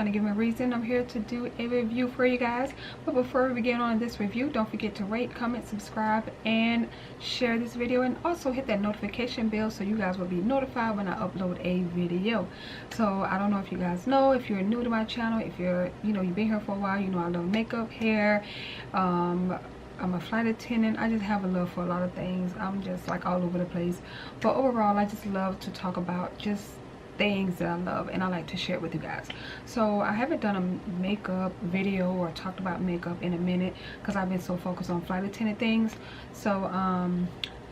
trying to give me a reason. I'm here to do a review for you guys. But before we begin on this review, don't forget to rate, comment, subscribe, and share this video, and also hit that notification bell so you guys will be notified when I upload a video. So I don't know if you guys know, if you're new to my channel, if you're, you've been here for a while, I love makeup, hair, I'm a flight attendant. I just have a love for a lot of things. I'm just like all over the place. But overall, I just love to talk about just things that I love, and I like to share it with you guys. So I haven't done a makeup video or talked about makeup in a minute because I've been so focused on flight attendant things. So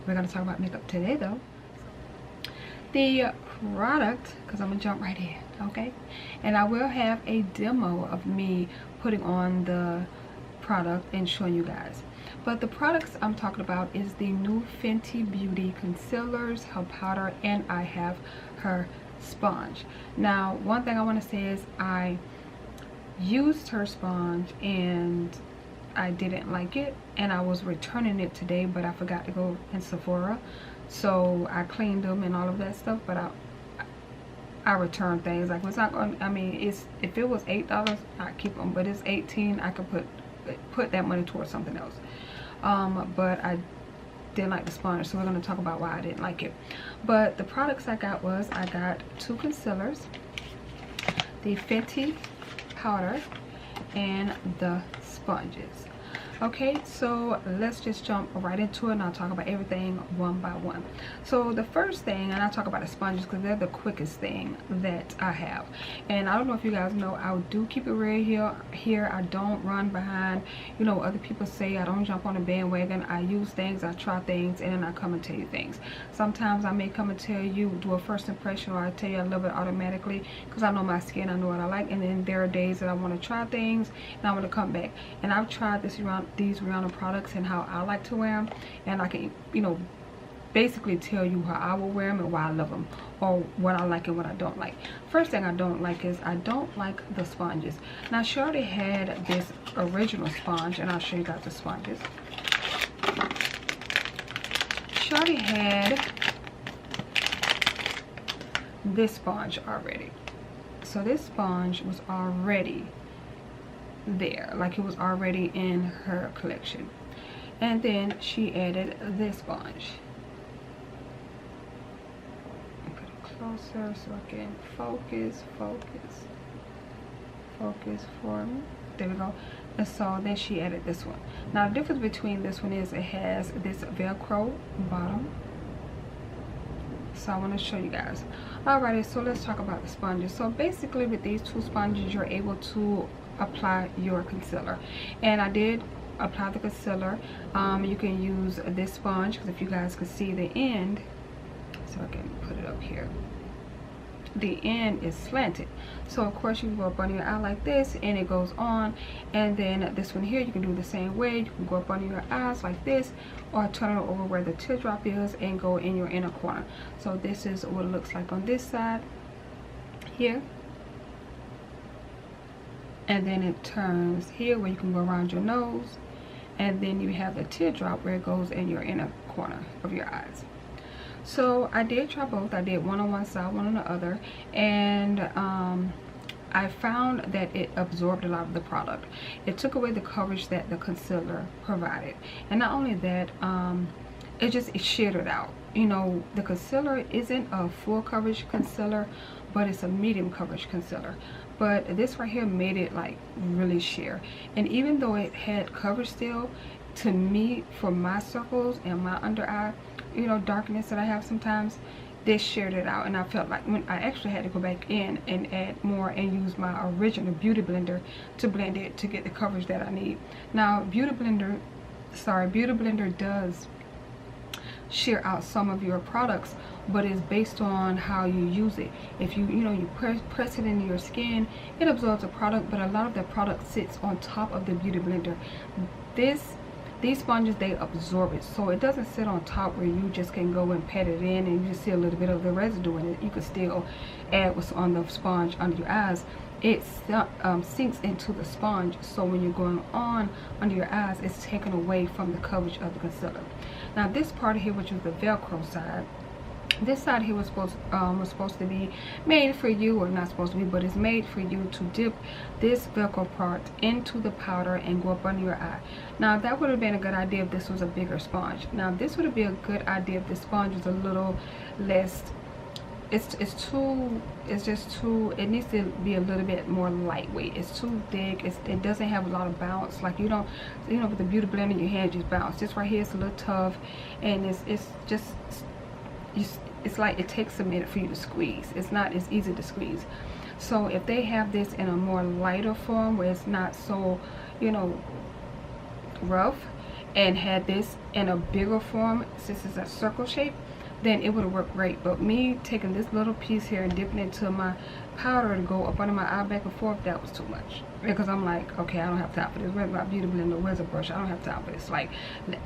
we're going to talk about makeup today though. The product, because I'm going to jump right in, okay? And I will have a demo of me putting on the product and showing you guys. But the products I'm talking about is the new Fenty Beauty concealers, her powder, and I have her sponge. Now, one thing I want to say is I used her sponge and I didn't like it, and I was returning it today, but I forgot to go in Sephora, so I cleaned them and all of that stuff. But I return things. Like, it's not going, I mean, it's, if it was $8 I'd keep them, but it's $18. I could put that money towards something else. But I didn't like the sponge, so we're going to talk about why I didn't like it. But the products I got was, I got 2 concealers, the Fenty powder, and the sponges. Okay, so let's just jump right into it, and I'll talk about everything one by one. So the first thing, and I'll talk about the sponges because they're the quickest thing that I have. And I don't know if you guys know, I do keep it real here. I don't run behind, other people say. I don't jump on a bandwagon. I use things, I try things, and then I come and tell you things. Sometimes I may come and tell you, do a first impression, or I tell you I love it automatically because I know my skin, I know what I like. And then there are days that I want to try things and I want to come back. And I've tried these Rihanna products and how I like to wear them, and I can basically tell you how I will wear them and why I love them, or what I like and what I don't like. First thing I don't like is I don't like the sponges. Now, she already had this original sponge, and I'll show you guys the sponges. She already had this sponge already. So this sponge was already there, like it was already in her collection. And then she added this sponge. Put it closer so I can focus for me. There we go. And so then she added this one. Now, the difference between this one is it has this Velcro bottom. So I want to show you guys. Alrighty, so let's talk about the sponges. So basically with these 2 sponges, you're able to apply your concealer, and I did apply the concealer. You can use this sponge, because if you guys can see the end, so I can put it up here, the end is slanted, so of course you can go up under your eye like this and it goes on. And then this one here, you can do the same way. You can go up under your eyes like this, or turn it over where the teardrop is and go in your inner corner. So this is what it looks like on this side here. And then it turns here where you can go around your nose, and then you have the teardrop where it goes in your inner corner of your eyes. So I did try both. I did one on one side, one on the other, and I found that it absorbed a lot of the product. It took away the coverage that the concealer provided, and not only that, it sheared it out. The concealer isn't a full coverage concealer, but it's a medium coverage concealer. But this right here made it like really sheer. And even though it had coverage still, to me, for my circles and my under eye, darkness that I have sometimes, this sheared it out. And I felt like when I actually had to go back in and add more and use my original beauty blender to blend it to get the coverage that I need. Now, Beauty Blender does shear out some of your products, but it's based on how you use it. If you press it into your skin, it absorbs the product, but a lot of the product sits on top of the Beauty Blender. These sponges, they absorb it, so it doesn't sit on top where you just can go and pat it in and you just see a little bit of the residue in it. You could still add what's on the sponge under your eyes. It sinks into the sponge, so when you're going on under your eyes, it's taken away from the coverage of the concealer. Now this part here, which is the Velcro side, this side here was supposed to be made for you, or not supposed to be, but it's made for you to dip this Velcro part into the powder and go up under your eye. Now that would have been a good idea if this was a bigger sponge. Now this would have been a good idea if the sponge was a little less, it's just too, it needs to be a little bit more lightweight. It's too thick. It doesn't have a lot of bounce. Like, you don't, with the beauty blender in your hand, just bounce. This right here is a little tough, and it's just, it's like it takes a minute for you to squeeze. It's not as easy to squeeze. So if they have this in a more lighter form where it's not so, rough, and had this in a bigger form, since it's a circle shape, then it would have worked great. But me taking this little piece here and dipping it into my powder to go up under my eye back and forth, that was too much. Because I'm like, okay, I don't have time for this. Where's my beauty blender? Where's a brush? I don't have time for this. Like,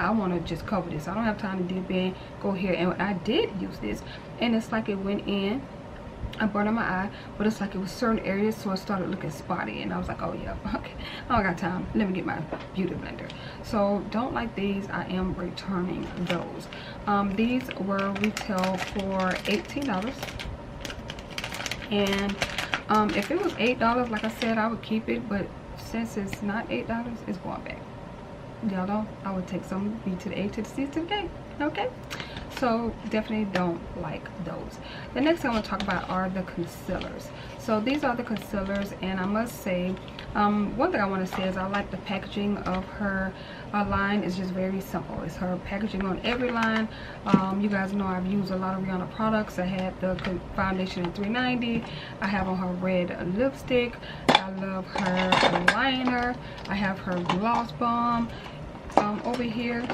I want to just cover this. I don't have time to dip in, go here. And I did use this, and it's like it went in, I burned on my eye, but it's like it was certain areas, so it started looking spotty, and I was like, oh yeah, okay, I don't got time, let me get my beauty blender. So don't like these. I am returning those. These were retail for $18, and if it was $8, like I said, I would keep it, but since it's not $8, it's going back. Y'all know I would take some B to the A to the C to the K. Okay, so definitely don't like those. The next thing I want to talk about are the concealers. So these are the concealers, and I must say, one thing I want to say is I like the packaging of her line. Is just very simple. It's her packaging on every line. You guys know I've used a lot of Rihanna products. I had the foundation in $3.90. I have on her red lipstick. I love her liner. I have her gloss bomb over here.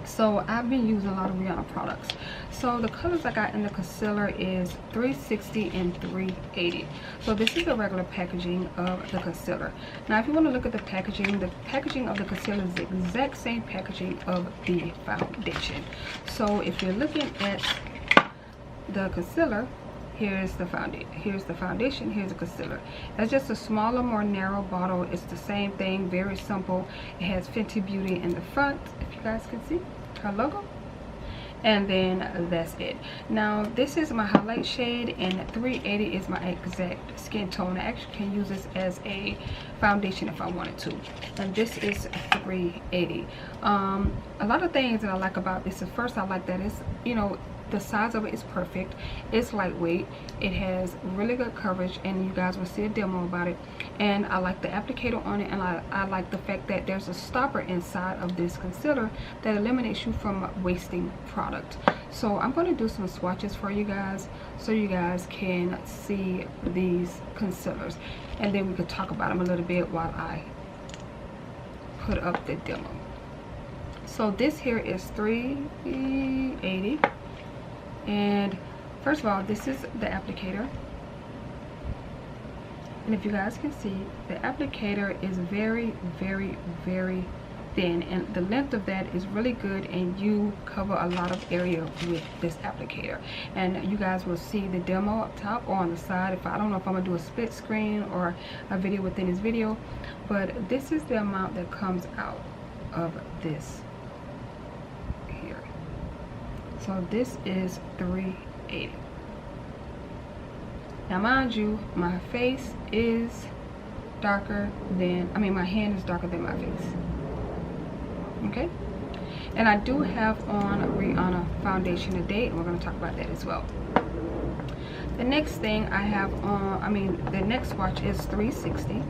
So I've been using a lot of Rihanna products. So the colors I got in the concealer is 360 and 380. So this is the regular packaging of the concealer. Now if you want to look at the packaging of the concealer is the exact same packaging of the foundation. So if you're looking at the concealer, here's the foundation, here's the concealer. It's just a smaller, more narrow bottle. It's the same thing, very simple. It has Fenty Beauty in the front, if you guys can see her logo, and then that's it. Now this is my highlight shade, and 380 is my exact skin tone. I actually can use this as a foundation if I wanted to, and this is 380. A lot of things that I like about this is, first, I like that it's, the size of it is perfect. It's lightweight. It has really good coverage, and you guys will see a demo about it. And I like the applicator on it, and I like the fact that there's a stopper inside of this concealer that eliminates you from wasting product. So I'm going to do some swatches for you guys so you guys can see these concealers, and then we could talk about them a little bit while I put up the demo. So this here is 380. And first of all, this is the applicator, and if you guys can see, the applicator is very, very, very thin, and the length of that is really good, and you cover a lot of area with this applicator. And you guys will see the demo up top or on the side. If I don't know if I'm gonna do a split screen or a video within this video, but this is the amount that comes out of this. So this is 380. Now mind you, my face is darker than, my hand is darker than my face. Okay? And I do have on Rihanna foundation today, and we're going to talk about that as well. The next thing I have on, the next swatch is 360.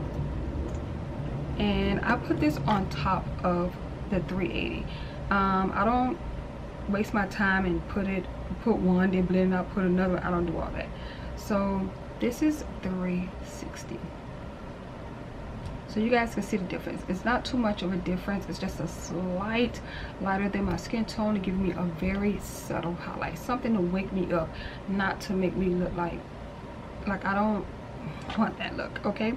And I put this on top of the 380. I don't waste my time and put one, then blend it out, put another. I don't do all that. So this is 360. So you guys can see the difference. It's not too much of a difference. It's just a slight lighter than my skin tone to give me a very subtle highlight, something to wake me up, not to make me look like I don't want that look. Okay,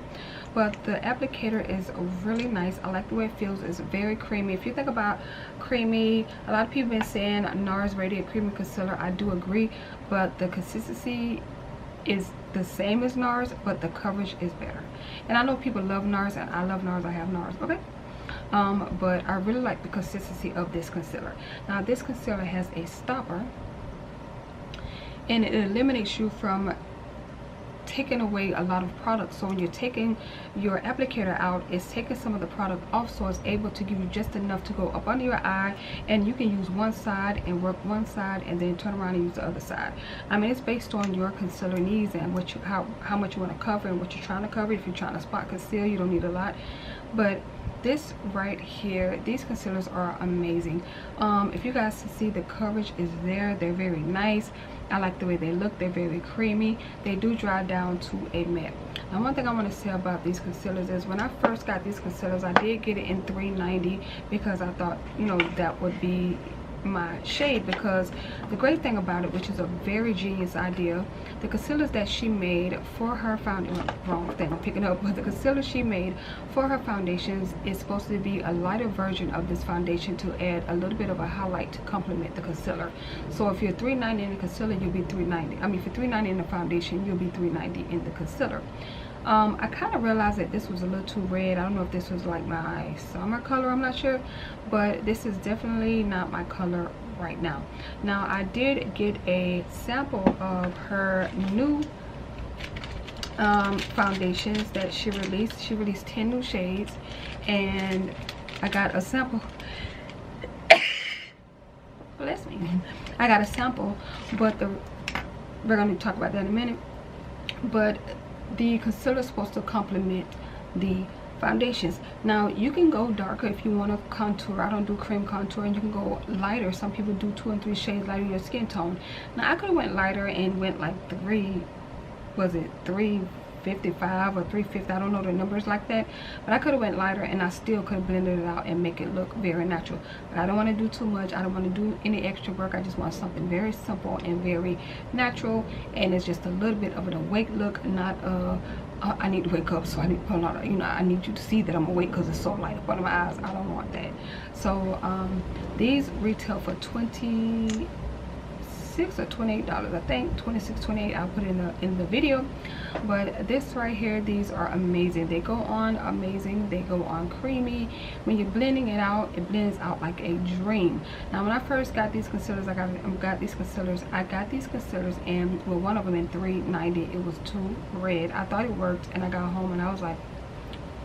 but the applicator is really nice. I like the way it feels. It's very creamy. If you think about creamy, a lot of people have been saying NARS Radiant Creamy Concealer. I do agree, but the consistency is the same as NARS, but the coverage is better. And I know people love NARS, and I love NARS. I have NARS. Okay, but I really like the consistency of this concealer. Now this concealer has a stopper and it eliminates you from taking away a lot of products. So when you're taking your applicator out, it's taking some of the product off, so it's able to give you just enough to go up under your eye, and you can use one side and work one side and then turn around and use the other side. I mean, it's based on your concealer needs and what you how much you want to cover and what you're trying to cover. If you're trying to spot conceal, you don't need a lot, but this right here, these concealers are amazing. If you guys can see, the coverage is there. They're very nice. I like the way they look. They're very creamy. They do dry down to a matte. Now, one thing I want to say about these concealers is when I first got these concealers, I did get it in $3.90 because I thought, you know, that would be my shade. Because the great thing about it, which is a very genius idea, the concealers that she made for her foundation, wrong thing I'm picking up, but the concealer she made for her foundations is supposed to be a lighter version of this foundation to add a little bit of a highlight to complement the concealer. So if you're $3.90 in the concealer, you'll be $3.90. I mean, if you're $3.90 in the foundation, you'll be $3.90 in the concealer. I kind of realized that this was a little too red. I don't know if this was like my summer color, I'm not sure, but this is definitely not my color right now. Now, I did get a sample of her new foundations that she released. She released 10 new shades, and I got a sample. Bless me. I got a sample, but we're going to talk about that in a minute. But the concealer is supposed to complement the foundations. Now, you can go darker if you want to contour. I don't do cream contour, and you can go lighter. Some people do 2 and 3 shades lighter your skin tone. Now, I could have went lighter and went like 355 or 350, I don't know the numbers like that, but I could have went lighter and I still could have blended it out and make it look very natural. But I don't want to do too much. I don't want to do any extra work. I just want something very simple and very natural, and it's just a little bit of an awake look, not I need to wake up, so I need to put on, you know, I need you to see that I'm awake because it's so light up under my eyes. I don't want that. So these retail for $26 or $28, I think $26, $28. I'll put it in the video. But this right here, these are amazing. They go on amazing. They go on creamy. When you're blending it out, it blends out like a dream. Now, when I first got these concealers, I got these concealers, and well, one of them in $3.90. It was too red. I thought it worked, and I got home and I was like,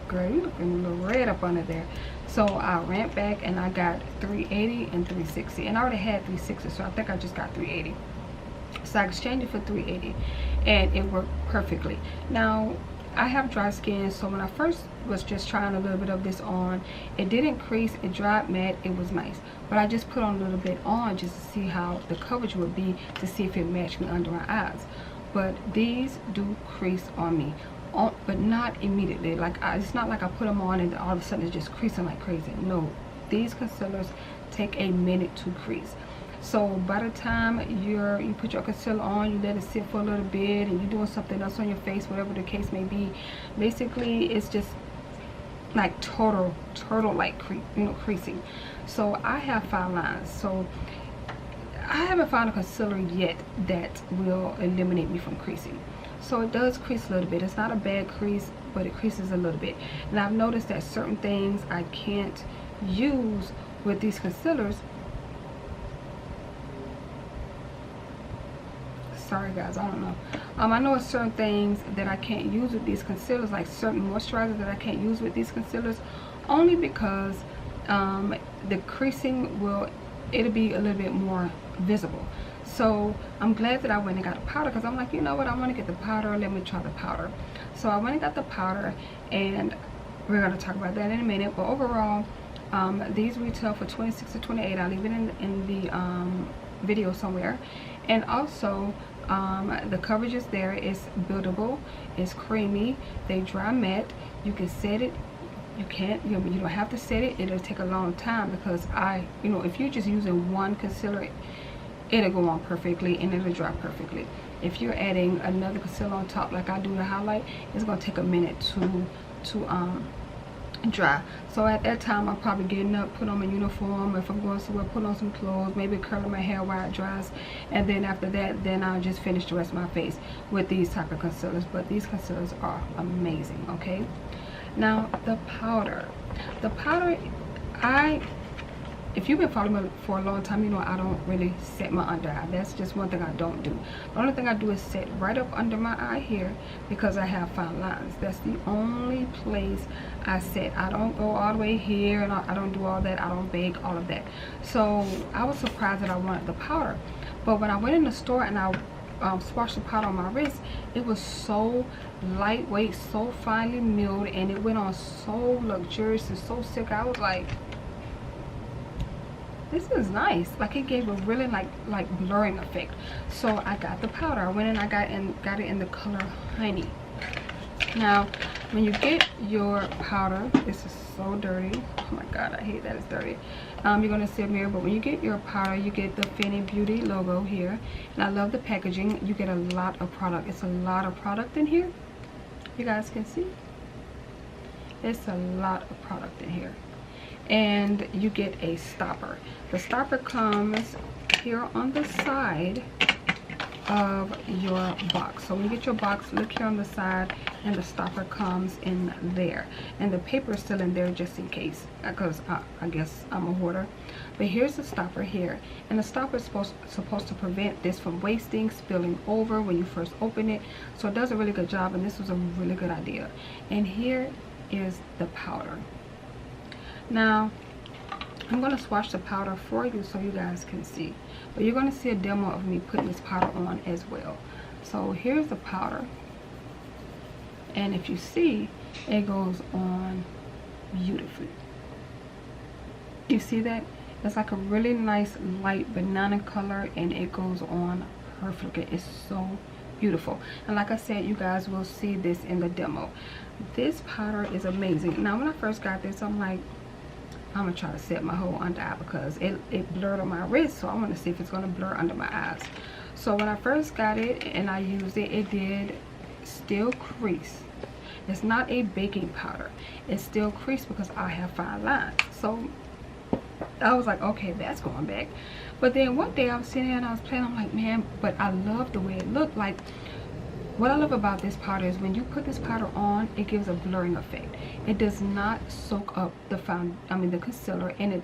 girl, you looking a little red up under there. So I ran back and I got $3.80 and $3.60, and I already had $3.60, so I think I just got $3.80. So I exchanged it for $3.80, and it worked perfectly. Now, I have dry skin, so when I first was just trying a little bit of this on, it didn't crease, it dried matte, it was nice. But I just put on a little bit on just to see how the coverage would be, to see if it matched me under my eyes. But these do crease on me. But not immediately. Like, it's not like I put them on and all of a sudden it's just creasing like crazy. No, these concealers take a minute to crease. So by the time you put your concealer on, you let it sit for a little bit, and you're doing something else on your face, whatever the case may be, basically it's just like turtle like creasing. So I have 5 lines, so I haven't found a concealer yet that will eliminate me from creasing. So it does crease a little bit. It's not a bad crease, but it creases a little bit. And I've noticed that certain things I can't use with these concealers. Sorry guys, I don't know. I know certain things that I can't use with these concealers, like certain moisturizers that I can't use with these concealers, only because the creasing it'll be a little bit more visible. So I'm glad that I went and got a powder, because I'm like, you know what, I want to get the powder. Let me try the powder. So I went and got the powder, and we're going to talk about that in a minute. But overall, these retail for $26 or $28. I'll leave it in the video somewhere. And also, the coverage is there. It's buildable. It's creamy. They dry matte. You can set it. You don't have to set it. It'll take a long time, because if you're just using one concealer, it'll go on perfectly and it'll dry perfectly. If you're adding another concealer on top, like I do the highlight, it's gonna take a minute to dry. So at that time, I'm probably getting up, put on my uniform. If I'm going somewhere, put on some clothes, maybe curling my hair while it dries, and then after that, then I'll just finish the rest of my face with these type of concealers. But these concealers are amazing. Okay, now the powder, if you've been following me for a long time, you know I don't really set my under eye. That's just one thing I don't do. The only thing I do is set right up under my eye here because I have fine lines. That's the only place I set. I don't go all the way here, and I don't do all that. I don't bake all of that. So I was surprised that I wanted the powder. But when I went in the store and I swatched the powder on my wrist, it was so lightweight, so finely milled, and it went on so luxurious and so silky. I was like, this is nice. Like, it gave a really like blurring effect. So I got the powder. I went and I got it in the color Honey. Now when you get your powder, this is so dirty. Oh my god, I hate that it's dirty. You're gonna see a mirror, but when you get your powder, you get the Fenty Beauty logo here, and I love the packaging. You get a lot of product. It's a lot of product in here. You guys can see it's a lot of product in here. And you get a stopper. The stopper comes here on the side of your box. So when you get your box, look here on the side, and the stopper comes in there, and the paper is still in there just in case, because I guess I'm a hoarder. But here's the stopper here, and the stopper is supposed to prevent this from wasting, spilling over when you first open it. So it does a really good job, and this was a really good idea. And here is the powder. Now I'm going to swatch the powder for you so you guys can see, but you're going to see a demo of me putting this powder on as well. So here's the powder, and if you see, it goes on beautifully. You see that? It's like a really nice light banana color, and it goes on perfectly. It's so beautiful. And like I said, you guys will see this in the demo. This powder is amazing. Now when I first got this, I'm like, I'm gonna try to set my whole under eye because it blurred on my wrist, so I want to see if it's gonna blur under my eyes. So when I first got it and I used it, it did still crease. It's not a baking powder, it still creased because I have fine lines. So I was like, okay, that's going back. But then one day I was sitting there and I was playing, I'm like, man, but I love the way it looked. Like, what I love about this powder is when you put this powder on, it gives a blurring effect. It does not soak up the concealer, and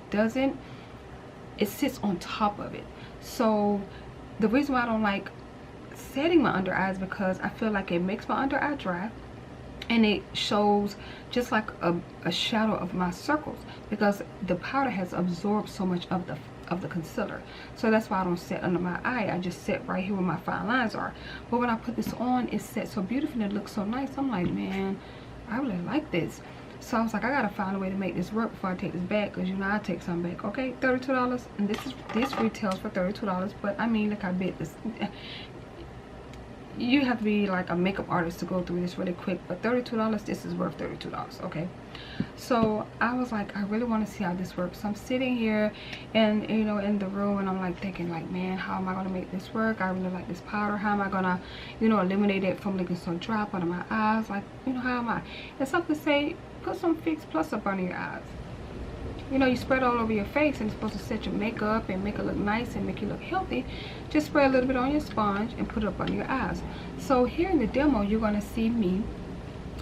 it sits on top of it. So the reason why I don't like setting my under eyes, because I feel like it makes my under eye dry, and it shows just like a shadow of my circles, because the powder has absorbed so much of the concealer. So that's why I don't set under my eye. I just set right here where my fine lines are. But when I put this on, it sets so beautifully and it looks so nice. I'm like, man, I really like this. So I was like, I gotta find a way to make this work before I take this back, because you know I take some back. Okay, $32, and this retails for $32. But I mean, look, I bet this. You have to be like a makeup artist to go through this really quick, but $32, this is worth $32. Okay, so I was like, I really want to see how this works. So I'm sitting here and, you know, in the room, and I'm like thinking like, man, how am I gonna make this work? I really like this powder. How am I gonna, you know, eliminate it from looking so dry up under my eyes? Like, you know, how am I? And something say, put some Fix Plus up under your eyes. You know, you spread all over your face, and it's supposed to set your makeup and make it look nice and make you look healthy. Just spray a little bit on your sponge and put it up under your eyes. So here in the demo, you're going to see me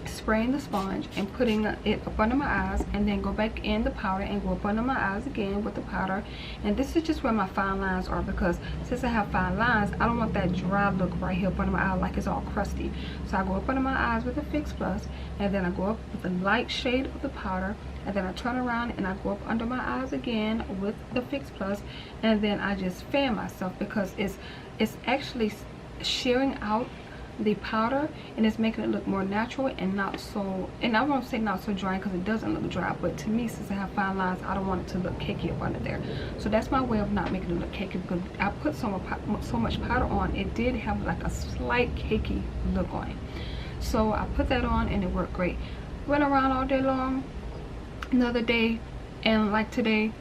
spraying the sponge and putting it up under my eyes, and then go back in the powder and go up under my eyes again with the powder. And this is just where my fine lines are, because since I have fine lines, I don't want that dry look right here up under my eye like it's all crusty. So I go up under my eyes with the Fix Plus, and then I go up with the light shade of the powder, and then I turn around and I go up under my eyes again with the Fix Plus, and then I just fan myself, because it's actually shearing out the powder, and it's making it look more natural and not so, and I won't say not so dry, because it doesn't look dry, but to me, since I have fine lines, I don't want it to look cakey up under there. So that's my way of not making it look cakey, because I put so much powder on, it did have like a slight cakey look on it. So I put that on and it worked great. Went around all day long, another day, and like today,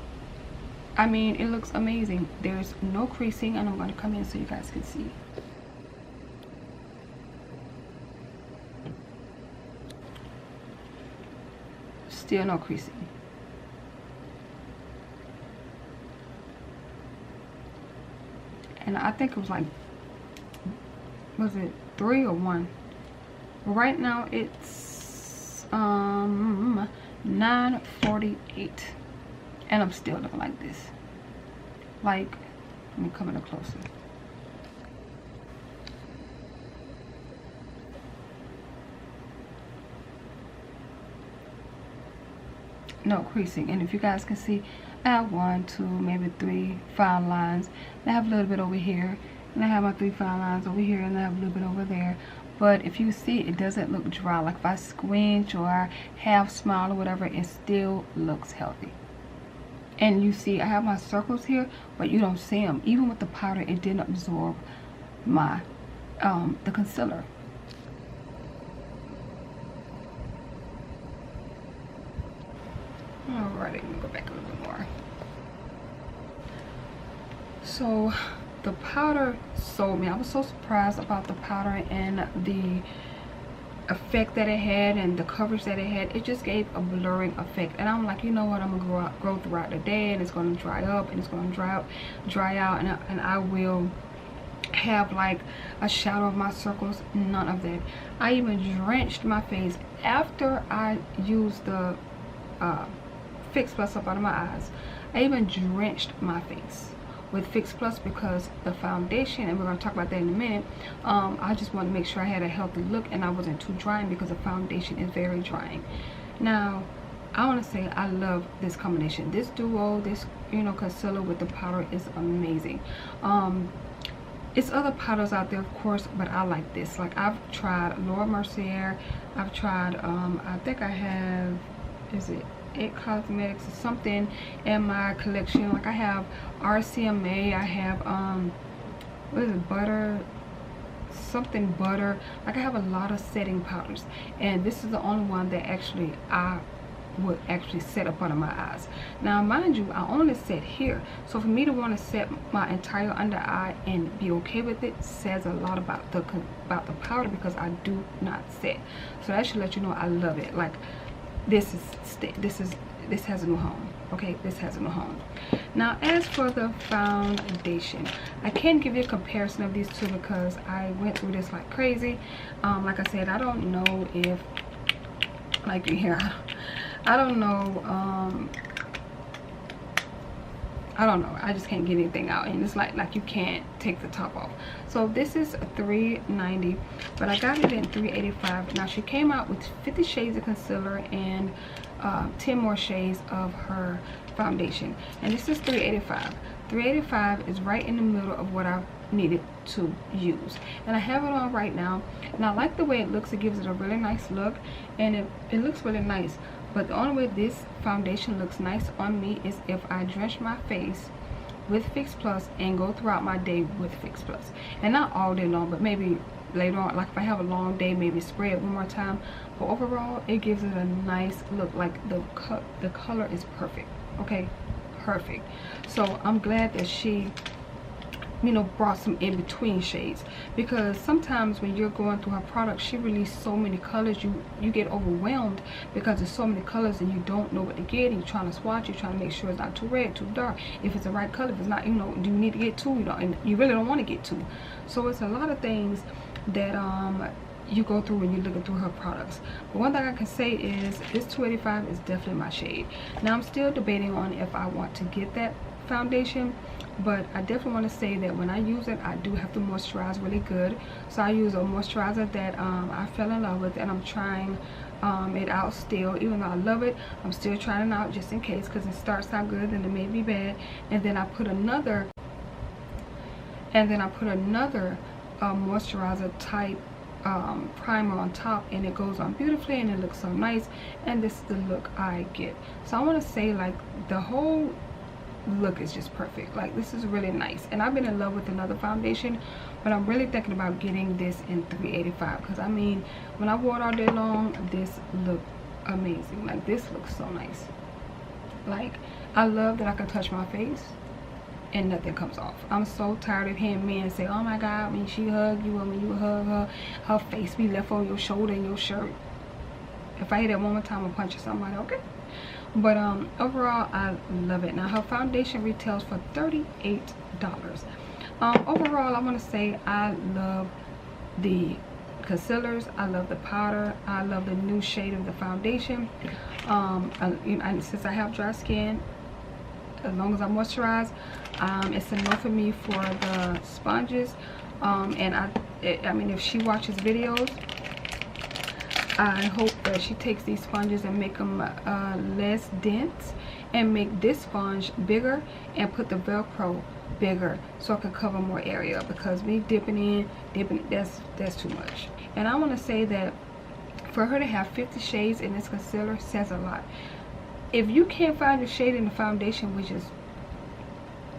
I mean, it looks amazing. There's no creasing, and I'm going to come in so you guys can see. Still no creasing. And I think it was like, was it 3 or 1? Right now it's 9:48, and I'm still looking like this. Like, let me come in up closer. No creasing. And if you guys can see, I have 1, 2, maybe 3 fine lines. And I have a little bit over here, and I have my 3 fine lines over here, and I have a little bit over there. But if you see, it doesn't look dry. Like if I squint or I half smile or whatever, it still looks healthy. And you see, I have my circles here, but you don't see them. Even with the powder, it didn't absorb my the concealer. Alright, let me go back a little bit more. So the powder sold me. I was so surprised about the powder and the effect that it had and the coverage that it had. It just gave a blurring effect, and I'm like, you know what, I'm gonna grow throughout the day, and it's gonna dry up, and it's gonna dry out, and I will have like a shadow of my circles. None of that. I even drenched my face after I used the Fix Plus up out of my eyes. I even drenched my face with Fix Plus because the foundation, and we're going to talk about that in a minute, I just want to make sure I had a healthy look and I wasn't too drying, because the foundation is very drying. Now I want to say I love this combination. This duo, this concealer with the powder is amazing. It's other powders out there, of course, but I like this. Like, I've tried Laura Mercier, I've tried I think I have, is it It Cosmetics or something in my collection. Like, I have RCMA, I have what is it, butter, something butter. Like, I have a lot of setting powders, and this is the only one that actually I would actually set up under my eyes. Now mind you, I only set here, so for me to want to set my entire under eye and be okay with it says a lot about the powder, because I do not set. So that should let you know I love it. Like, this has a new home. Okay, this has a new home. Now as for the foundation, I can't give you a comparison of these two because I went through this like crazy. Like I said, I don't know if, like you hear, I don't know, I just can't get anything out, and it's like you can't take the top off. So this is $3.90, but I got it in $3.85. Now she came out with 50 shades of concealer and 10 more shades of her foundation, and this is $3.85. $3.85 is right in the middle of what I needed to use, and I have it on right now, and I like the way it looks. It gives it a really nice look, and it looks really nice. But the only way this foundation looks nice on me is if I drench my face with Fix Plus and go throughout my day with Fix Plus. And not all day long, but maybe later on, like if I have a long day, maybe spray it one more time. But overall, it gives it a nice look. Like, the color is perfect. Okay, perfect. So I'm glad that she brought some in between shades, because sometimes when you're going through her product, she released so many colors, you get overwhelmed because there's so many colors and you don't know what to get, and you're trying to swatch, you're trying to make sure it's not too red, too dark, if it's the right color, if it's not, do you need to get two, and you really don't want to get two. So it's a lot of things that you go through when you're looking through her products. But one thing I can say is this $2.85 is definitely my shade. Now I'm still debating on if I want to get that foundation, but I definitely want to say that when I use it, I do have to moisturize really good. So I use a moisturizer that I fell in love with, and I'm trying it out still. Even though I love it, I'm still trying it out just in case, because it starts out good and it may be bad, and then I put another moisturizer type primer on top, and it goes on beautifully and it looks so nice, and this is the look I get. So I want to say, like, the whole look is just perfect. Like, this is really nice, and I've been in love with another foundation, but I'm really thinking about getting this in $3.85, because I mean, when I wore it all day long, this looked amazing. Like, this looks so nice. Like, I love that I can touch my face and nothing comes off. I'm so tired of hearing men say, oh my god, when she hug you, or when you hug her face be left on your shoulder and your shirt. If I hear that one more time, I'll punch you. Somebody, okay? But overall, I love it. Now her foundation retails for $38. Overall, I want to say I love the concealers, I love the powder, I love the new shade of the foundation. Since I have dry skin, as long as I moisturize. It's a no for me for the sponges. And I mean, if she watches videos, I hope that she takes these sponges and make them less dense, and make this sponge bigger and put the Velcro bigger so I can cover more area, because me dipping, that's too much. And I want to say that for her to have 50 shades in this concealer says a lot. If you can't find your shade in the foundation, which is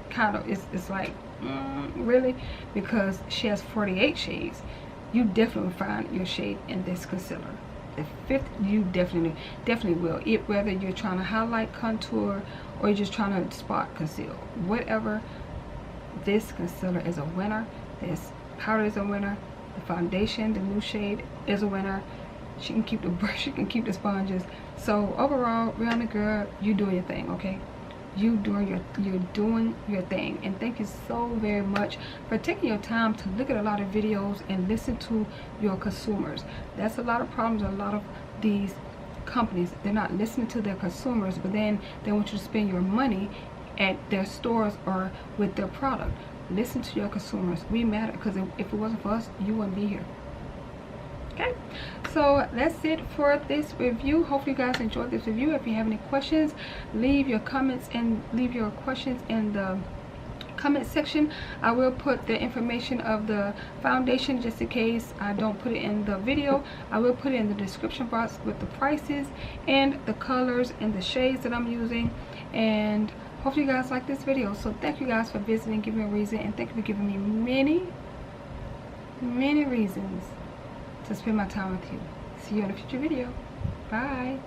kind of, it's like, really, because she has 48 shades, you definitely find your shade in this concealer. The 50, you definitely will. Whether you're trying to highlight, contour, or you're just trying to spot conceal, whatever, this concealer is a winner. This powder is a winner. The foundation, the new shade, is a winner. She can keep the brush, she can keep the sponges. So overall, Rihanna girl, you doing your thing, okay? You're doing your thing. And thank you so very much for taking your time to look at a lot of videos and listen to your consumers. That's a lot of problems. A lot of these companies, they're not listening to their consumers, but then they want you to spend your money at their stores or with their product. Listen to your consumers. We matter, because if it wasn't for us, you wouldn't be here. Okay, so that's it for this review. Hopefully you guys enjoyed this review. If you have any questions, leave your questions in the comment section. I will put the information of the foundation, just in case I don't put it in the video. I will put it in the description box with the prices and the colors and the shades that I'm using. And hopefully you guys like this video. So thank you guys for visiting, Give Me a Reason, and thank you for giving me many reasons to spend my time with you. See you in a future video. Bye.